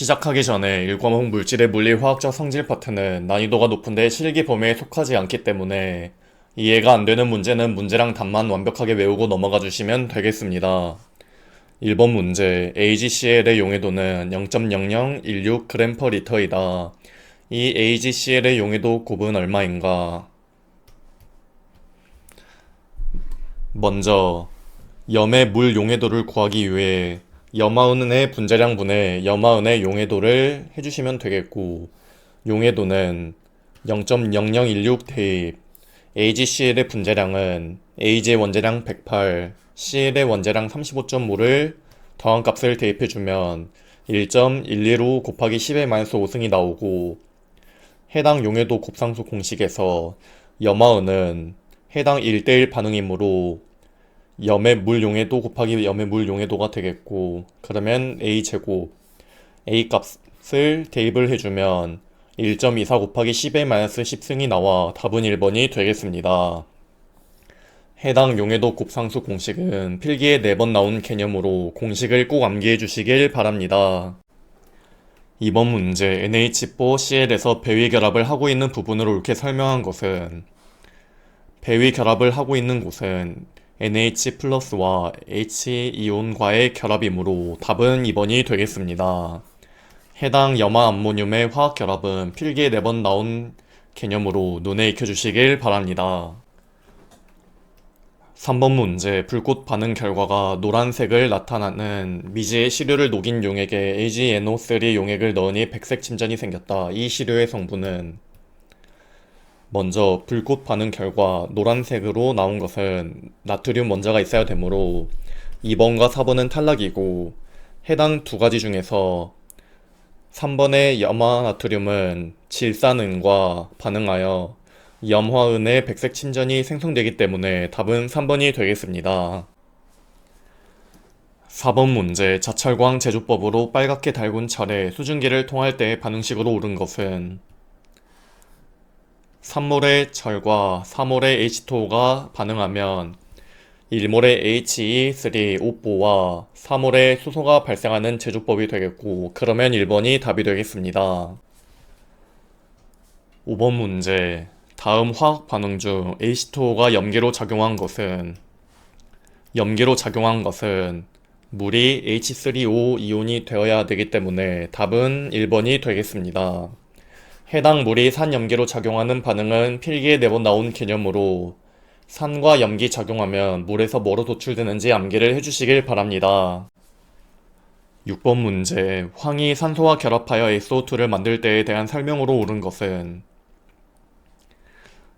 시작하기 전에 1과목 물질의 물리화학적 성질 파트는 난이도가 높은데 실기 범위에 속하지 않기 때문에 이해가 안 되는 문제는 문제랑 답만 완벽하게 외우고 넘어가 주시면 되겠습니다. 1번 문제 AgCl의 용해도는 0.0016g/L이다. 이 AgCl의 용해도 곱은 얼마인가? 먼저 염의 물 용해도를 구하기 위해 염화은의 분자량분의 염화은의 용해도를 해주시면 되겠고, 용해도는 0.0016 대입 AgCl의 분자량은 Ag의 원자량 108, Cl의 원자량 35.5를 더한 값을 대입해주면 1.115 곱하기 10의 마이너스 5승이 나오고, 해당 용해도 곱상수 공식에서 염화은은 해당 1대1 반응이므로 염의 물 용해도 곱하기 염의 물 용해도가 되겠고, 그러면 A제곱 A 값을 대입을 해주면 1.24 곱하기 10의 마이너스 10승이 나와 답은 1번이 되겠습니다. 해당 용해도 곱상수 공식은 필기에 4번 나온 개념으로 공식을 꼭 암기해 주시길 바랍니다. 이번 문제 NH4Cl에서 배위 결합을 하고 있는 부분으로 이렇게 설명한 것은, 배위 결합을 하고 있는 곳은 NH 플러스와 H 이온과의 결합이므로 답은 2번이 되겠습니다. 해당 염화 암모늄의 화학 결합은 필기에 4번 나온 개념으로 눈에 익혀주시길 바랍니다. 3번 문제 불꽃 반응 결과가 노란색을 나타나는 미지의 시료를 녹인 용액에 AgNO3 용액을 넣으니 백색 침전이 생겼다. 이 시료의 성분은, 먼저 불꽃 반응 결과 노란색으로 나온 것은 나트륨 원자가 있어야 되므로 2번과 4번은 탈락이고, 해당 두 가지 중에서 3번의 염화 나트륨은 질산은과 반응하여 염화은의 백색 침전이 생성되기 때문에 답은 3번이 되겠습니다. 4번 문제 자철광 제조법으로 빨갛게 달군 철에 수증기를 통할 때 반응식으로 오른 것은, 3몰의 철과 4몰의 H2O가 반응하면 1몰의 HE3O4와 4몰의 수소가 발생하는 제조법이 되겠고, 그러면 1번이 답이 되겠습니다. 5번 문제 다음 화학 반응 중 H2O가 염기로 작용한 것은, 물이 H3O 이온이 되어야 되기 때문에 답은 1번이 되겠습니다. 해당 물이 산염기로 작용하는 반응은 필기에 4번 나온 개념으로 산과 염기 작용하면 물에서 뭐로 도출되는지 암기를 해주시길 바랍니다. 6번 문제 황이 산소와 결합하여 SO2를 만들 때에 대한 설명으로 옳은 것은,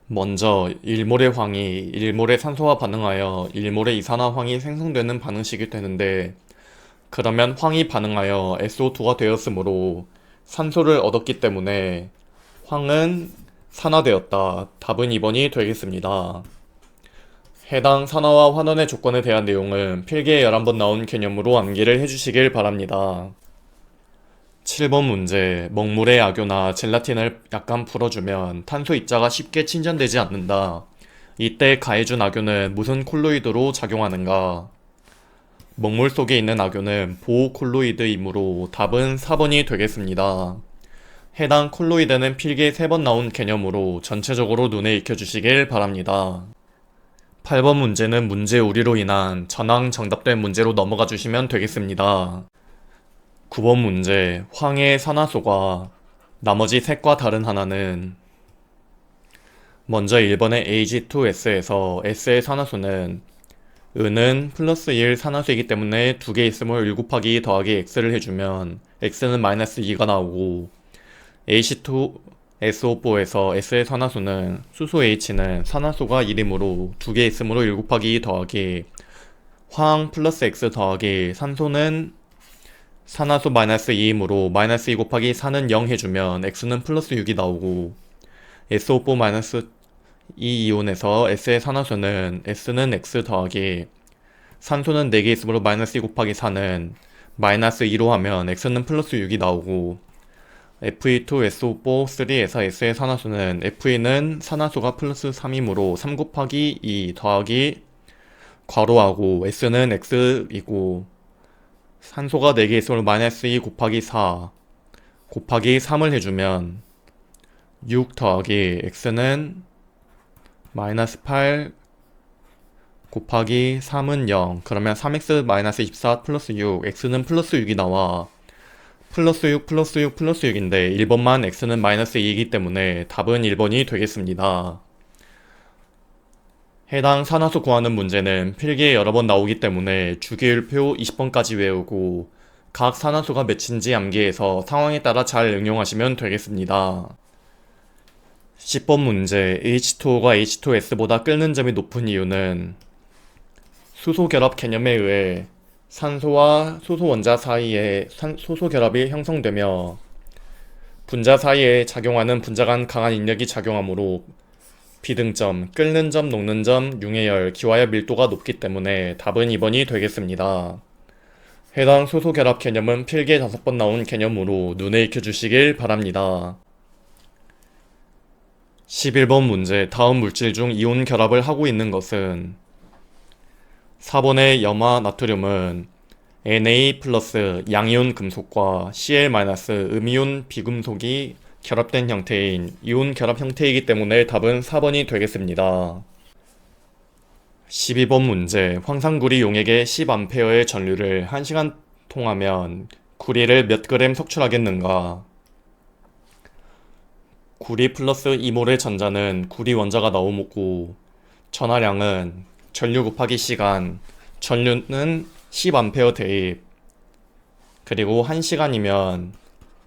먼저 1몰의 황이 1몰의 산소와 반응하여 1몰의 이산화황이 생성되는 반응식이 되는데, 그러면 황이 반응하여 SO2가 되었으므로 산소를 얻었기 때문에 황은 산화되었다. 답은 2번이 되겠습니다. 해당 산화와 환원의 조건에 대한 내용은 필기에 11번 나온 개념으로 암기를 해주시길 바랍니다. 7번 문제 먹물의 악효나 젤라틴을 약간 풀어주면 탄소 입자가 쉽게 침전되지 않는다. 이때 가해준 악효는 무슨 콜로이드로 작용하는가? 먹물 속에 있는 악효는 보호콜로이드이므로 답은 4번이 되겠습니다. 해당 콜로이드는 필기에 3번 나온 개념으로 전체적으로 눈에 익혀주시길 바랍니다. 8번 문제는 문제 오류로 인한 전항 정답된 문제로 넘어가 주시면 되겠습니다. 9번 문제 황의 산화소가 나머지 셋과 다른 하나는, 먼저 1번의 Ag2S에서 S의 산화수는 은은 플러스 1 산화수이기 때문에 2개 있으면 1 곱하기 더하기 X를 해주면 X는 마이너스 2가 나오고, H2SO4에서 S의 산화수는 수소 H는 산화수가 1이므로 2개 있으므로 1 곱하기 더하기 황 플러스 X 더하기 산소는 산화수 마이너스 2이므로 마이너스 2 곱하기 4는 0 해주면 X는 플러스 6이 나오고, SO4 마이너스 2 이온에서 S의 산화수는 S는 X 더하기 산소는 4개 있으므로 마이너스 2 곱하기 4는 마이너스 2로 하면 X는 플러스 6이 나오고, Fe2SO4 3에서 S의 산화수는 Fe는 산화수가 플러스 3이므로 3 곱하기 2 더하기 괄호하고 S는 X이고 산소가 4개 있으므로 마이너스 2 곱하기 4 곱하기 3을 해주면 6 더하기 x는 마이너스 8 곱하기 3은 0. 그러면 3x 마이너스 24 플러스 6, x는 플러스 6이 나와. 플러스 6 플러스 6 플러스 6인데 1번만 x는 마이너스 2이기 때문에 답은 1번이 되겠습니다. 해당 산화수 구하는 문제는 필기에 여러 번 나오기 때문에 주기율표 20번까지 외우고 각 산화수가 몇인지 암기해서 상황에 따라 잘 응용하시면 되겠습니다. 10번 문제 H2O가 H2S보다 끓는 점이 높은 이유는 수소 결합 개념에 의해 산소와 수소 원자 사이에 수소 결합이 형성되며 분자 사이에 작용하는 분자 간 강한 인력이 작용하므로 비등점, 끓는 점, 녹는 점, 융해열, 기화열 밀도가 높기 때문에 답은 2번이 되겠습니다. 해당 수소 결합 개념은 필기에 5번 나온 개념으로 눈에 익혀주시길 바랍니다. 11번 문제 다음 물질 중 이온 결합을 하고 있는 것은 4번의 염화 나트륨은 Na 플러스 양이온 금속과 Cl 마이너스 음이온 비금속이 결합된 형태인 이온 결합 형태이기 때문에 답은 4번이 되겠습니다. 12번 문제 황산구리 용액에 10A의 전류를 1시간 통하면 구리를 몇 그램 석출하겠는가? 구리 플러스 2몰의 전자는 구리 원자가 나오고 전하량은 전류 곱하기 시간, 전류는 10A 대입, 그리고 1시간이면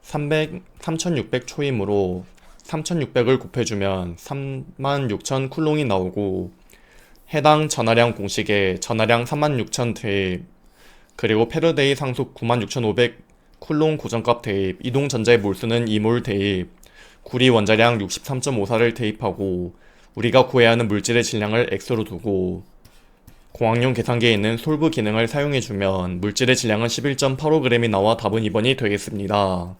3600초이므로 3600을 곱해주면 36000 쿨롱이 나오고 해당 전하량 공식에 전하량 36000 대입, 그리고 패러데이 상속 96500 쿨롱 고정값 대입, 이동 전자의 몰수는 2몰 대입, 구리 원자량 63.54를 대입하고 우리가 구해야 하는 물질의 질량을 x로 두고 공학용 계산기에 있는 솔브 기능을 사용해주면 물질의 질량은 11.85g이 나와 답은 2번이 되겠습니다.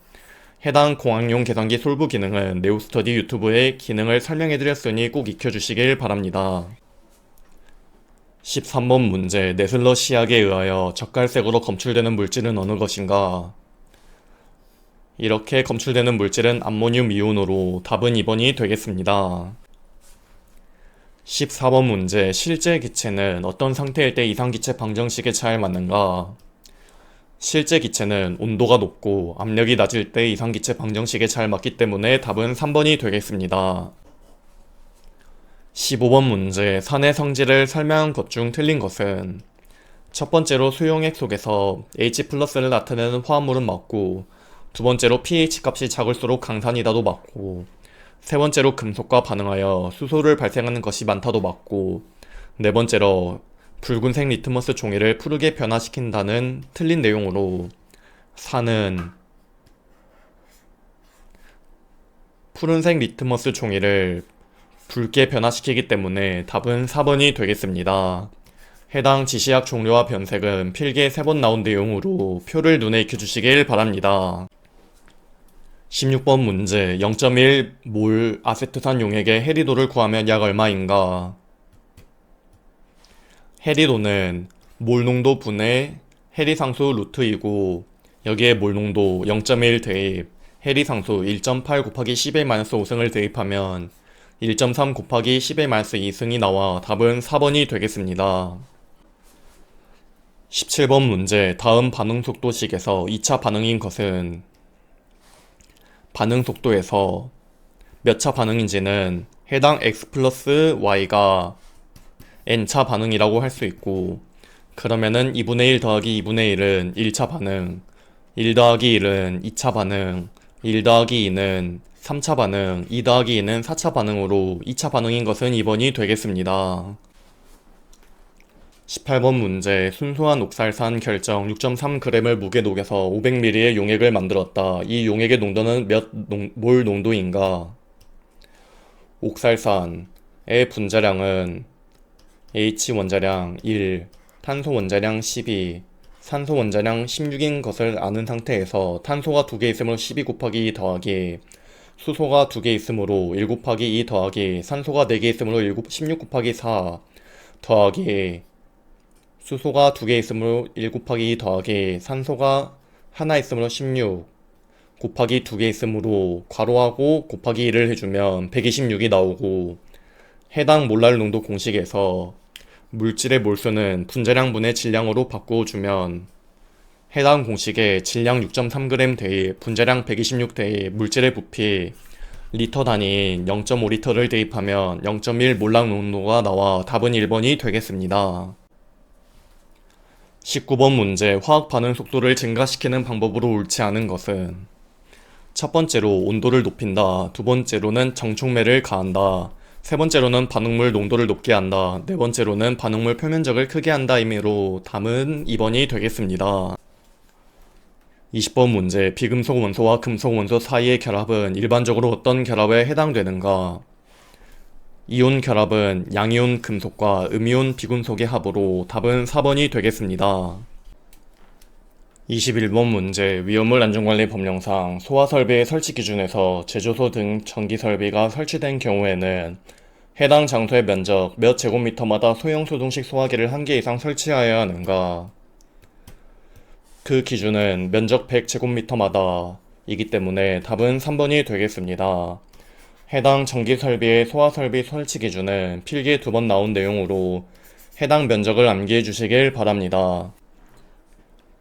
해당 공학용 계산기 솔브 기능은 네오스터디 유튜브에 기능을 설명해드렸으니 꼭 익혀주시길 바랍니다. 13번 문제 네슬러 시약에 의하여 젓갈색으로 검출되는 물질은 어느 것인가? 이렇게 검출되는 물질은 암모늄 이온으로 답은 2번이 되겠습니다. 14번 문제 실제 기체는 어떤 상태일 때 이상기체 방정식에 잘 맞는가? 실제 기체는 온도가 높고 압력이 낮을 때 이상기체 방정식에 잘 맞기 때문에 답은 3번이 되겠습니다. 15번 문제 산의 성질을 설명한 것 중 틀린 것은 첫 번째로 수용액 속에서 H+를 나타내는 화합물은 맞고 두 번째로 pH 값이 작을수록 강산이다도 맞고 세 번째로 금속과 반응하여 수소를 발생하는 것이 많다도 맞고 네 번째로 붉은색 리트머스 종이를 푸르게 변화시킨다는 틀린 내용으로 산은 푸른색 리트머스 종이를 붉게 변화시키기 때문에 답은 4번이 되겠습니다. 해당 지시약 종류와 변색은 필기에 3번 나온 내용으로 표를 눈에 익혀주시길 바랍니다. 16번 문제 0.1몰 아세트산 용액의 해리도를 구하면 약 얼마인가? 해리도는 몰농도 분의 해리상수 루트이고 여기에 몰농도 0.1 대입 해리상수 1.8 곱하기 10-5승을 대입하면 1.3 곱하기 10-2승이 나와 답은 4번이 되겠습니다. 17번 문제 다음 반응속도식에서 2차 반응인 것은 반응속도에서 몇 차 반응인지는 해당 x 플러스 y가 n차 반응이라고 할 수 있고 그러면은 2분의 1 더하기 2분의 1은 1차 반응 1 더하기 1은 2차 반응 1 더하기 2는 3차 반응 2 더하기 2는 4차 반응으로 2차 반응인 것은 2번이 되겠습니다. 18번 문제 순수한 옥살산 결정 6.3g을 무게 녹여서 500ml의 용액을 만들었다. 이 용액의 농도는 몇 몰 농도인가? 옥살산의 분자량은 H 원자량 1, 탄소 원자량 12, 산소 원자량 16인 것을 아는 상태에서 탄소가 2개 있으므로 12 곱하기 2 더하기 수소가 2개 있으므로 1 곱하기 2 더하기 산소가 4개 있으므로 16 곱하기 4 더하기 수소가 2개 있으므로 1 곱하기 2 더하기 산소가 하나 있으므로 16 곱하기 2개 있으므로 괄호하고 곱하기 1을 해주면 126이 나오고, 해당 몰랄 농도 공식에서 물질의 몰수는 분자량분의 질량으로 바꾸어주면 해당 공식에 질량 6.3g 대의 분자량 126 대의 물질의 부피 리터 단위인 0.5리터를 대입하면 0.1 몰락 농도가 나와 답은 1번이 되겠습니다. 19번 문제, 화학 반응 속도를 증가시키는 방법으로 옳지 않은 것은 첫 번째로 온도를 높인다, 두 번째로는 정촉매를 가한다, 세 번째로는 반응물 농도를 높게 한다, 네 번째로는 반응물 표면적을 크게 한다 이미로 답은 2번이 되겠습니다. 20번 문제, 비금속 원소와 금속 원소 사이의 결합은 일반적으로 어떤 결합에 해당되는가? 이온 결합은 양이온 금속과 음이온 비금속의 합으로 답은 4번이 되겠습니다. 21번 문제, 위험물 안전관리 법령상 소화설비의 설치 기준에서 제조소 등 전기설비가 설치된 경우에는 해당 장소의 면적 몇 제곱미터마다 소형 소등식 소화기를 1개 이상 설치하여야 하는가? 그 기준은 면적 100제곱미터마다 이기 때문에 답은 3번이 되겠습니다. 해당 전기설비의 소화설비 설치 기준은 필기에 2번 나온 내용으로 해당 면적을 암기해 주시길 바랍니다.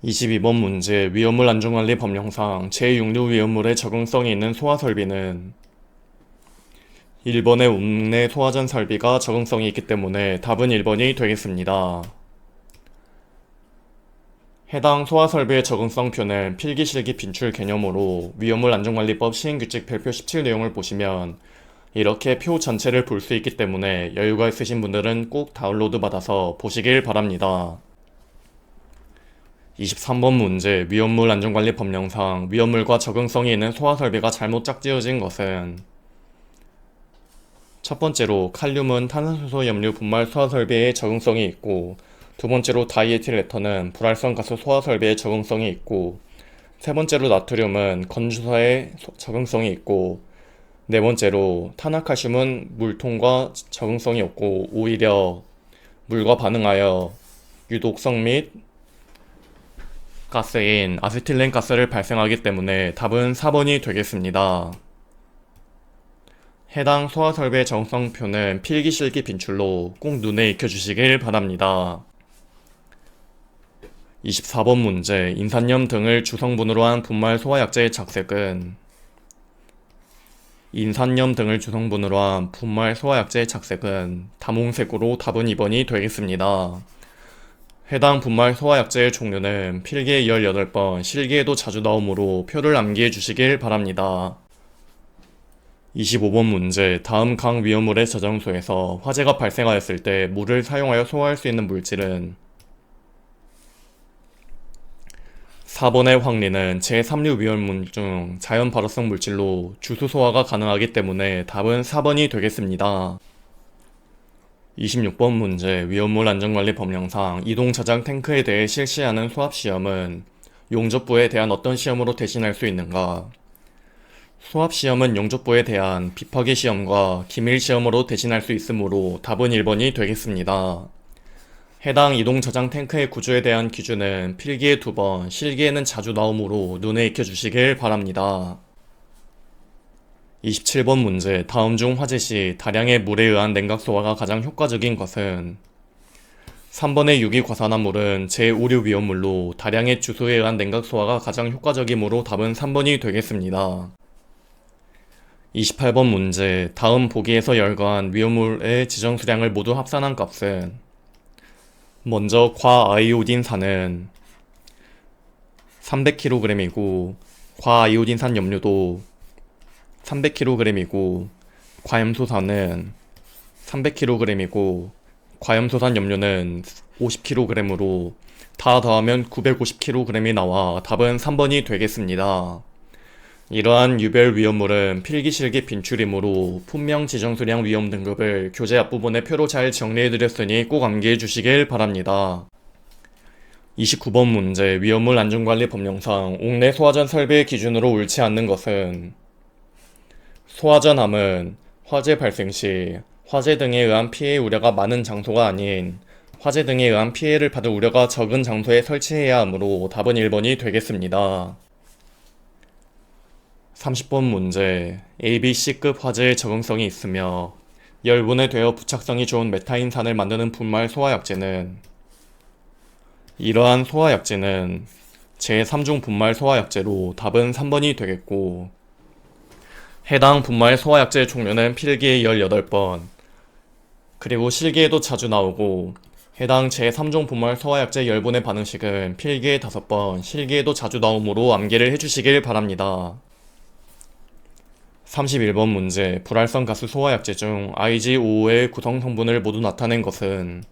22번 문제, 위험물 안전관리 법령상 제6류 위험물의 적응성이 있는 소화설비는 1번의 옥내 소화전 설비가 적응성이 있기 때문에 답은 1번이 되겠습니다. 해당 소화설비의 적응성표는 필기실기 빈출 개념으로 위험물 안전관리법 시행규칙 별표 17 내용을 보시면 이렇게 표 전체를 볼 수 있기 때문에 여유가 있으신 분들은 꼭 다운로드 받아서 보시길 바랍니다. 23번 문제, 위험물 안전관리 법령상 위험물과 적응성이 있는 소화설비가 잘못 짝지어진 것은 첫 번째로 칼륨은 탄산수소 염류 분말 소화설비에 적응성이 있고, 두 번째로 다이에틸에터는 불활성 가스 소화설비에 적응성이 있고, 세 번째로 나트륨은 건주사에 적응성이 있고, 네 번째로 탄화칼슘은 물통과 적응성이 없고 오히려 물과 반응하여 유독성 및 가스인 아세틸렌 가스를 발생하기 때문에 답은 4번이 되겠습니다. 해당 소화설비의 적응성표는 필기실기 빈출로 꼭 눈에 익혀주시길 바랍니다. 24번 문제, 인산염 등을 주성분으로 한 분말 소화약제의 착색은 인산염 등을 주성분으로 한 분말 소화약제의 착색은 다몽색으로 답은 2번이 되겠습니다. 해당 분말 소화약제의 종류는 필기에 18번, 실기에도 자주 나오므로 표를 암기해 주시길 바랍니다. 25번 문제, 다음 강 위험물의 저장소에서 화재가 발생하였을 때 물을 사용하여 소화할 수 있는 물질은 4번의 황리는 제3류 위험물 중 자연 발화성 물질로 주수 소화가 가능하기 때문에 답은 4번이 되겠습니다. 26번 문제, 위험물 안전관리 법령상 이동 저장 탱크에 대해 실시하는 소합시험은 용접부에 대한 어떤 시험으로 대신할 수 있는가? 소합시험은 용접부에 대한 비파기 시험과 기밀 시험으로 대신할 수 있으므로 답은 1번이 되겠습니다. 해당 이동 저장 탱크의 구조에 대한 기준은 필기에 2번, 실기에는 자주 나오므로 눈에 익혀주시길 바랍니다. 27번 문제, 다음 중 화재 시 다량의 물에 의한 냉각 소화가 가장 효과적인 것은 3번의 유기과산화물은 제5류 위험물로 다량의 주소에 의한 냉각 소화가 가장 효과적이므로 답은 3번이 되겠습니다. 28번 문제, 다음 보기에서 열거한 위험물의 지정 수량을 모두 합산한 값은 먼저 과아이오딘산은 300kg이고 과아이오딘산 염료도 300kg이고 과염소산은 300kg이고 과염소산 염료는 50kg으로 다 더하면 950kg이 나와 답은 3번이 되겠습니다. 이러한 유별 위험물은 필기실기 빈출이므로 품명 지정수량 위험 등급을 교재 앞부분에 표로 잘 정리해드렸으니 꼭 암기해 주시길 바랍니다. 29번 문제, 위험물 안전관리 법령상 옥내 소화전 설비의 기준으로 옳지 않는 것은 소화전함은 화재 발생 시 화재 등에 의한 피해 우려가 많은 장소가 아닌 화재 등에 의한 피해를 받을 우려가 적은 장소에 설치해야 하므로 답은 1번이 되겠습니다. 30번 문제. ABC급 화재의 적응성이 있으며 열분해 되어 부착성이 좋은 메타인산을 만드는 분말 소화약제는 이러한 소화약제는 제3중 분말 소화약제로 답은 3번이 되겠고, 해당 분말 소화약제의 종류는 필기에 18번, 그리고 실기에도 자주 나오고, 해당 제3종 분말 소화약제 열분해 반응식은 필기에 5번, 실기에도 자주 나오므로 암기를 해주시길 바랍니다. 31번 문제. 불활성 가스 소화약제 중 IG55의 구성 성분을 모두 나타낸 것은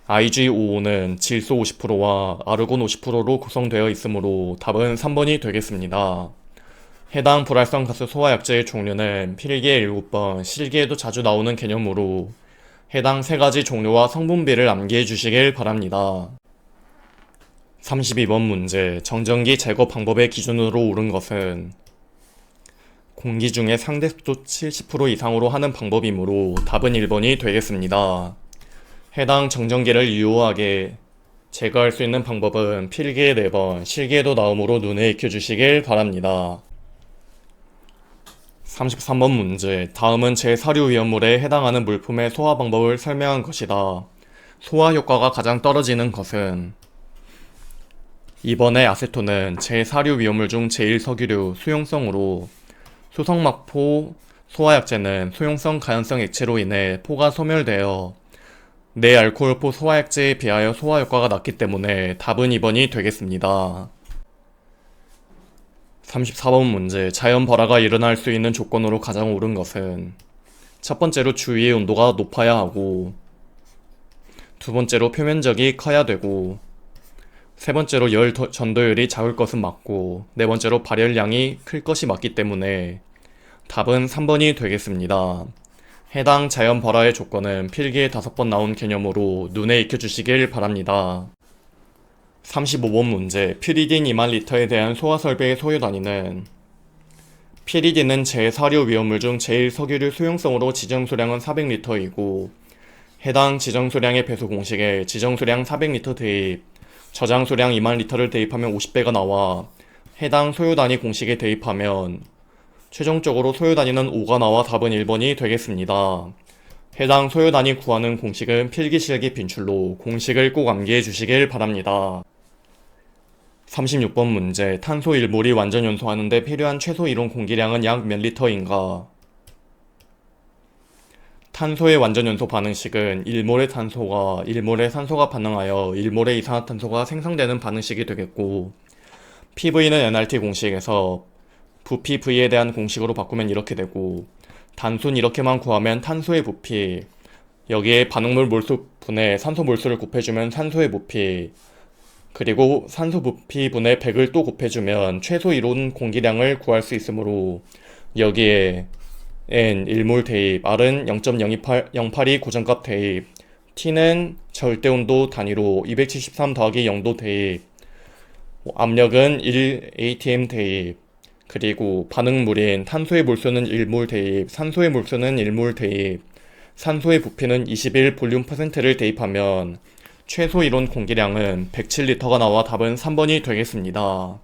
IG55는 질소 50%와 아르곤 50%로 구성되어 있으므로 답은 3번이 되겠습니다. 해당 불활성 가스 소화약제의 종류는 필기에 7번, 실기에도 자주 나오는 개념으로 해당 세 가지 종류와 성분비를 암기해 주시길 바랍니다. 32번 문제. 정전기 제거 방법의 기준으로 옳은 것은 공기 중에 상대 습도 70% 이상으로 하는 방법이므로 답은 1번이 되겠습니다. 해당 정전기를 유효하게 제거할 수 있는 방법은 필기에 4번, 실기에도 나오므로 눈에 익혀주시길 바랍니다. 33번 문제. 다음은 제 사료 위험물에 해당하는 물품의 소화 방법을 설명한 것이다. 소화 효과가 가장 떨어지는 것은 2번의 아세톤은 제4류 위험물 중 제1석유류 수용성으로 수성막포 소화약제는 소용성 가연성 액체로 인해 포가 소멸되어 내알코올포 소화약제에 비하여 소화 효과가 낮기 때문에 답은 2번이 되겠습니다. 34번 문제. 자연 발화가 일어날 수 있는 조건으로 가장 옳은 것은 첫 번째로 주위의 온도가 높아야 하고, 두 번째로 표면적이 커야 되고, 세 번째로 열 전도율이 작을 것은 맞고, 네 번째로 발열량이 클 것이 맞기 때문에 답은 3번이 되겠습니다. 해당 자연 발화의 조건은 필기에 5번 나온 개념으로 눈에 익혀주시길 바랍니다. 35번 문제. 피리딘 2만 리터에 대한 소화 설비의 소요 단위는 피리딘은 제4류 위험물 중 제1석유류 수용성으로 지정수량은 400리터이고 해당 지정수량의 배수 공식에 지정수량 400리터 대입, 저장수량 2만 리터를 대입하면 50배가 나와 해당 소요 단위 공식에 대입하면 최종적으로 소요 단위는 5가 나와 답은 1번이 되겠습니다. 해당 소요 단위 구하는 공식은 필기실기 빈출로 공식을 꼭 암기해 주시길 바랍니다. 36번 문제. 탄소 1몰이 완전 연소하는 데 필요한 최소 이론 공기량은 약 몇 리터인가? 탄소의 완전 연소 반응식은 1몰의 탄소가 1몰의 산소가 반응하여 1몰의 이산화탄소가 생성되는 반응식이 되겠고, PV는 nRT 공식에서 부피 V에 대한 공식으로 바꾸면 이렇게 되고, 단순 이렇게만 구하면 탄소의 부피, 여기에 반응물 몰수 분의 산소 몰수를 곱해주면 산소의 부피, 그리고 산소 부피 분의 100을 또 곱해주면 최소 이론 공기량을 구할 수 있으므로 여기에 N 1몰 대입, R은 0.082 고정값 대입, T는 절대온도 단위로 273 더하기 0도 대입, 압력은 1 atm 대입, 그리고 반응물인 탄소의 몰수는 1몰 대입, 산소의 몰수는 1몰 대입, 산소의 부피는 21 볼륨 %를 대입하면 최소 이론 공기량은 107리터가 나와 답은 3번이 되겠습니다.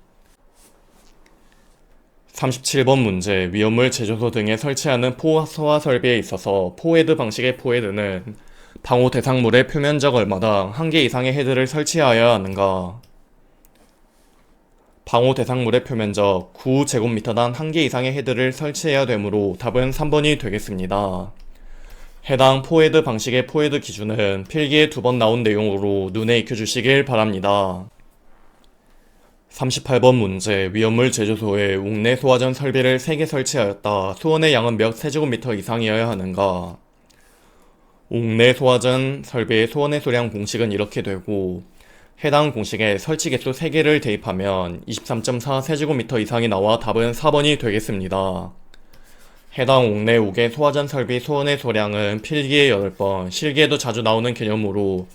37번 문제. 위험물 제조소 등에 설치하는 포소화 설비에 있어서 포헤드 방식의 포헤드는 방호 대상물의 표면적 얼마당 1개 이상의 헤드를 설치하여야 하는가? 방호 대상물의 표면적 9제곱미터당 1개 이상의 헤드를 설치해야 되므로 답은 3번이 되겠습니다. 해당 포헤드 방식의 포헤드 기준은 필기에 2번 나온 내용으로 눈에 익혀주시길 바랍니다. 38번 문제. 위험물 제조소에 웅내 소화전 설비를 3개 설치하였다. 소원의 양은 몇 세제곱미터 이상이어야 하는가? 웅내 소화전 설비의 소원의 소량 공식은 이렇게 되고, 해당 공식에 설치 개수 3개를 대입하면 23.4 세제곱미터 이상이 나와 답은 4번이 되겠습니다. 해당 옥내 5개 소화전 설비 소원의 소량은 필기에 8번, 실기에도 자주 나오는 개념으로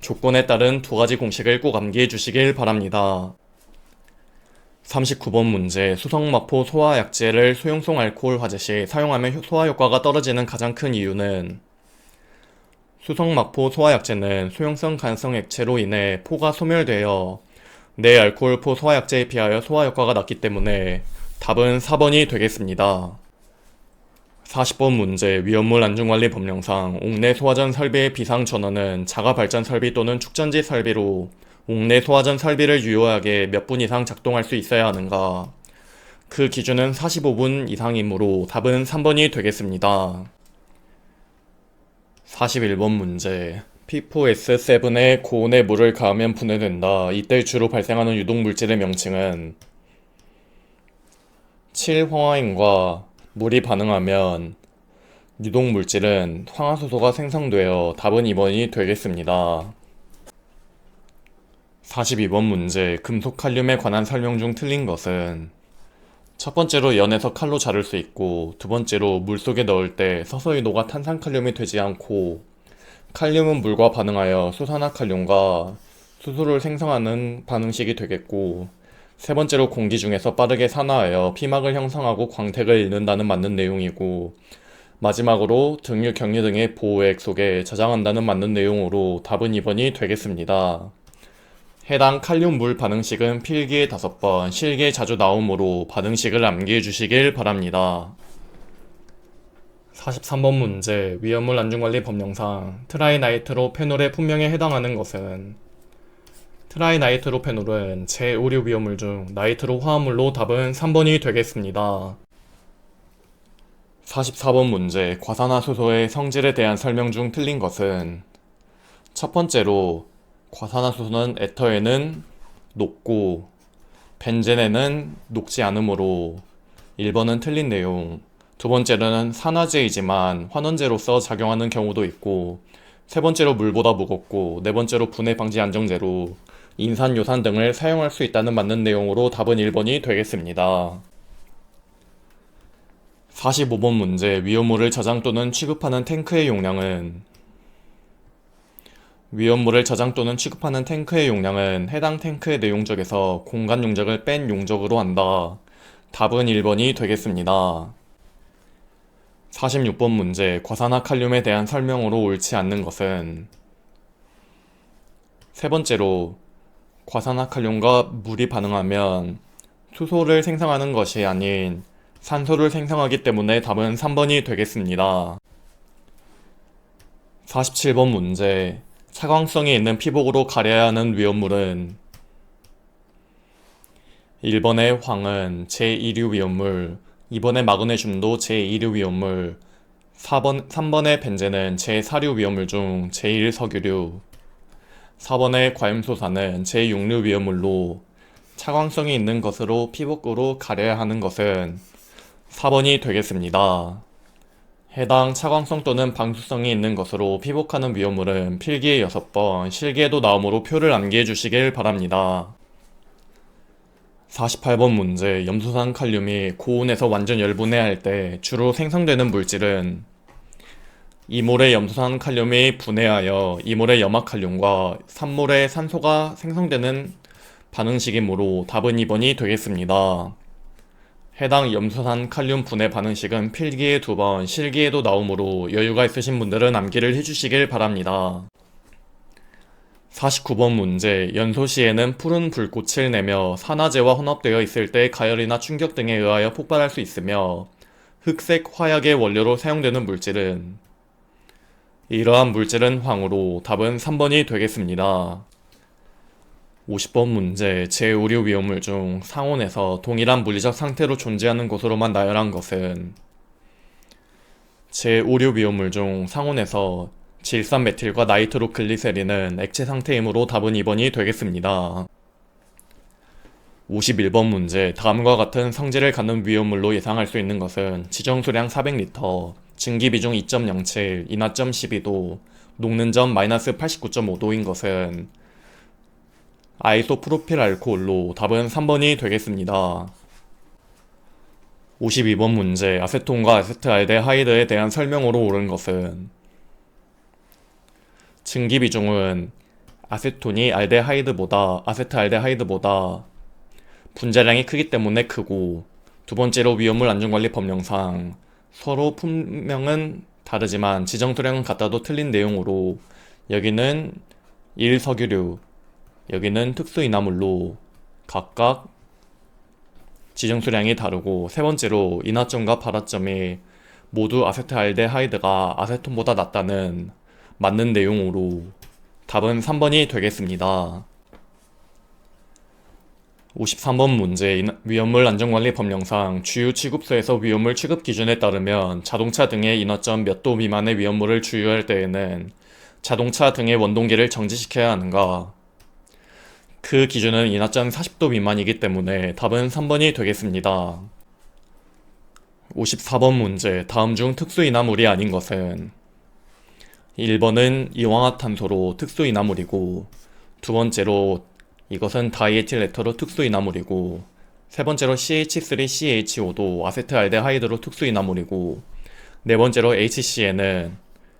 조건에 따른 2가지 공식을 꼭 암기해 주시길 바랍니다. 39번 문제. 수성마포 소화약제를 소용성 알코올 화재 시 사용하면 소화 효과가 떨어지는 가장 큰 이유는 수성막포 소화약제는 소용성 간성 액체로 인해 포가 소멸되어 내알코올포 소화약제에 비하여 소화 효과가 낮기 때문에 답은 4번이 되겠습니다. 40번 문제 위험물 안전관리 법령상 옥내 소화전 설비의 비상 전원은 자가 발전 설비 또는 축전지 설비로 옥내 소화전 설비를 유효하게 몇 분 이상 작동할 수 있어야 하는가? 그 기준은 45분 이상이므로 답은 3번이 되겠습니다. 41번 문제 P4S7에 고온의 물을 가하면 분해된다. 이때 주로 발생하는 유독물질의 명칭은 7황화인과 물이 반응하면 유독물질은 황화수소가 생성되어 답은 2번이 되겠습니다. 42번 문제 금속 칼륨에 관한 설명 중 틀린 것은 첫 번째로 연에서 칼로 자를 수 있고 두 번째로 물속에 넣을 때 서서히 녹아 탄산칼륨이 되지 않고 칼륨은 물과 반응하여 수산화칼륨과 수소를 생성하는 반응식이 되겠고 세 번째로 공기 중에서 빠르게 산화하여 피막을 형성하고 광택을 잃는다는 맞는 내용이고 마지막으로 등유, 경유 등의 보호액 속에 저장한다는 맞는 내용으로 답은 2번이 되겠습니다. 해당 칼륨 물 반응식은 필기에 5번, 실기에 자주 나오므로 반응식을 암기해 주시길 바랍니다. 43번 문제 위험물 안전관리 법령상 트라이나이트로페놀의 품명에 해당하는 것은 트라이나이트로페놀은 제5류 위험물 중 나이트로 화합물로 답은 3번이 되겠습니다. 44번 문제 과산화수소의 성질에 대한 설명 중 틀린 것은 첫 번째로 과산화수소는 에터에는 녹고 벤젠에는 녹지 않으므로 1번은 틀린 내용, 두 번째로는 산화제이지만 환원제로서 작용하는 경우도 있고 세 번째로 물보다 무겁고 네 번째로 분해 방지 안정제로 인산, 요산 등을 사용할 수 있다는 맞는 내용으로 답은 1번이 되겠습니다. 45번 문제 위험물을 저장 또는 취급하는 탱크의 용량은 위험물을 저장 또는 취급하는 탱크의 용량은 해당 탱크의 내용적에서 공간 용적을 뺀 용적으로 한다. 답은 1번이 되겠습니다. 46번 문제 과산화 칼륨에 대한 설명으로 옳지 않는 것은 세 번째로 과산화 칼륨과 물이 반응하면 수소를 생성하는 것이 아닌 산소를 생성하기 때문에 답은 3번이 되겠습니다. 47번 문제 차광성이 있는 피복으로 가려야 하는 위험물은 1번의 황은 제2류 위험물, 2번의 마그네슘도 제2류 위험물, 3번의 벤젠은 제4류 위험물 중 제1석유류, 4번의 과염소산은 제6류 위험물로 차광성이 있는 것으로 피복으로 가려야 하는 것은 4번이 되겠습니다. 해당 차광성 또는 방수성이 있는 것으로 피복하는 위험물은 필기에 6번, 실기에도 나오므로 표를 암기해 주시길 바랍니다. 48번 문제 염소산 칼륨이 고온에서 완전 열분해할 때 주로 생성되는 물질은 2몰의 염소산 칼륨이 분해하여 2몰의 염화칼륨과 3몰의 산소가 생성되는 반응식이므로 답은 2번이 되겠습니다. 해당 염소산 칼륨 분해 반응식은 필기에 2번, 실기에도 나오므로 여유가 있으신 분들은 암기를 해주시길 바랍니다. 49번 문제 연소 시에는 푸른 불꽃을 내며 산화제와 혼합되어 있을 때 가열이나 충격 등에 의하여 폭발할 수 있으며 흑색 화약의 원료로 사용되는 물질은 이러한 물질은 황으로 답은 3번이 되겠습니다. 50번 문제 제5류 위험물 중 상온에서 동일한 물리적 상태로 존재하는 곳으로만 나열한 것은 제5류 위험물 중 상온에서 질산메틸과 나이트로글리세린은 액체 상태이므로 답은 2번이 되겠습니다. 51번 문제 다음과 같은 성질을 갖는 위험물로 예상할 수 있는 것은 지정수량 400L, 증기비중 2.07, 인화점 12도, 녹는 점 마이너스 89.5도인 것은 아이소프로필 알코올로 답은 3번이 되겠습니다. 52번 문제 아세톤과 아세트알데하이드에 대한 설명으로 옳은 것은 증기비중은 아세톤이 아세트알데하이드보다 분자량이 크기 때문에 크고 두 번째로 위험물 안전관리 법령상 서로 품명은 다르지만 지정수량은 같다도 틀린 내용으로 여기는 1석유류, 여기는 특수인화물로 각각 지정수량이 다르고, 세 번째로 인화점과 발화점이 모두 아세트알데하이드가 아세톤보다 낮다는 맞는 내용으로 답은 3번이 되겠습니다. 53번 문제. 위험물 안전관리 법령상 주유 취급소에서 위험물 취급 기준에 따르면 자동차 등의 인화점 몇 도 미만의 위험물을 주유할 때에는 자동차 등의 원동기를 정지시켜야 하는가? 그 기준은 인화점 40도 미만이기 때문에 답은 3번이 되겠습니다. 54번 문제. 다음 중 특수인화물이 아닌 것은? 1번은 이황화탄소로 특수인화물이고, 두 번째로 이것은 다이에틸에터로 특수인화물이고, 세 번째로 CH3CHO도 아세트알데하이드로 특수인화물이고, 네 번째로 HCN은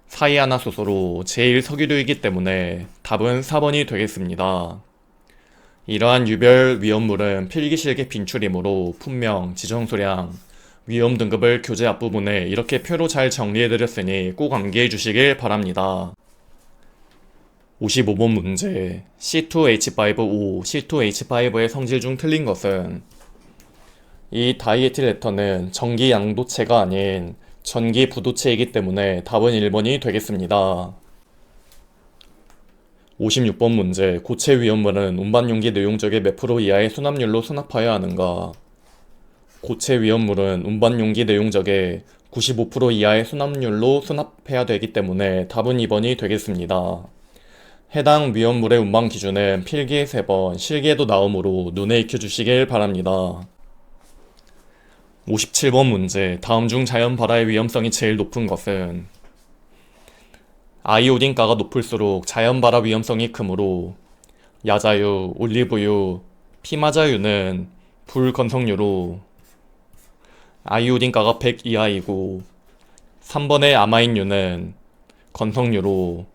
사이아나수소로 제1석유류이기 때문에 답은 4번이 되겠습니다. 이러한 유별 위험물은 필기실계 빈출이므로 품명, 지정수량, 위험 등급을 교재 앞부분에 이렇게 표로 잘 정리해드렸으니 꼭 암기해 주시길 바랍니다. 55번 문제. C2H5O, C2H5의 성질 중 틀린 것은? 이 다이에틸에터는 전기 양도체가 아닌 전기 부도체이기 때문에 답은 1번이 되겠습니다. 56번 문제. 고체 위험물은 운반용기 내용적의 몇 프로 이하의 수납률로 수납하여야 하는가? 고체 위험물은 운반용기 내용적의 95% 이하의 수납률로 수납해야 되기 때문에 답은 2번이 되겠습니다. 해당 위험물의 운반 기준은 필기에 3번, 실기에도 나오므로 눈에 익혀주시길 바랍니다. 57번 문제. 다음 중 자연 발화의 위험성이 제일 높은 것은? 아이오딘가가 높을수록 자연 발화 위험성이 크므로 야자유, 올리브유, 피마자유는 불건성유로 아이오딘가가 100 이하이고, 3번의 아마인유는 건성유로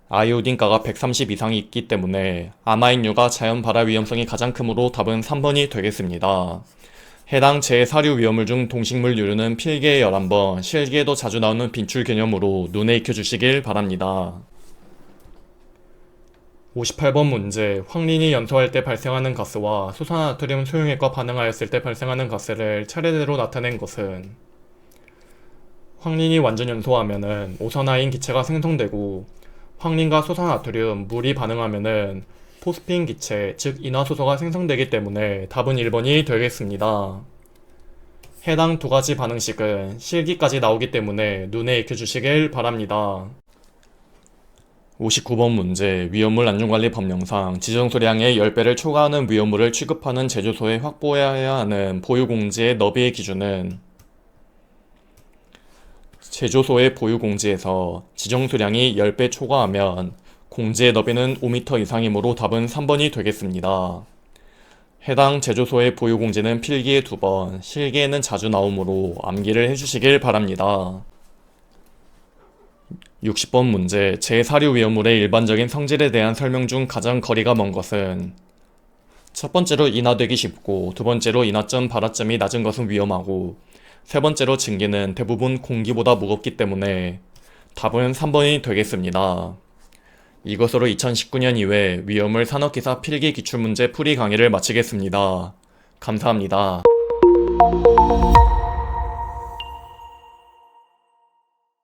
아이오딘가가 130 이상이 있기 때문에 아마인유가 자연 발화 위험성이 가장 크므로 답은 3번이 되겠습니다. 해당 제4류 위험물 중 동식물유류는 필기에 11번, 실기에도 자주 나오는 빈출 개념으로 눈에 익혀주시길 바랍니다. 58번 문제. 황린이 연소할 때 발생하는 가스와 수산나트륨 소용액과 반응하였을 때 발생하는 가스를 차례대로 나타낸 것은? 황린이 완전 연소하면은 오산화인 기체가 생성되고, 황린과 수산나트륨, 물이 반응하면은 포스핀 기체, 즉 인화수소가 생성되기 때문에 답은 1번이 되겠습니다. 해당 두 가지 반응식은 실기까지 나오기 때문에 눈에 익혀주시길 바랍니다. 59번 문제. 위험물 안전관리 법령상 지정수량의 10배를 초과하는 위험물을 취급하는 제조소에 확보해야 하는 보유공지의 너비의 기준은? 제조소의 보유공지에서 지정수량이 10배 초과하면 공지의 너비는 5m 이상이므로 답은 3번이 되겠습니다. 해당 제조소의 보유공지는 필기에 2번, 실기에는 자주 나오므로 암기를 해주시길 바랍니다. 60번 문제. 제4류 위험물의 일반적인 성질에 대한 설명 중 가장 거리가 먼 것은? 첫 번째로 인화되기 쉽고, 두 번째로 인화점 발화점이 낮은 것은 위험하고, 세 번째로 증기는 대부분 공기보다 무겁기 때문에 답은 3번이 되겠습니다. 이것으로 2019년 2회 위험물 산업기사 필기 기출문제 풀이 강의를 마치겠습니다. 감사합니다.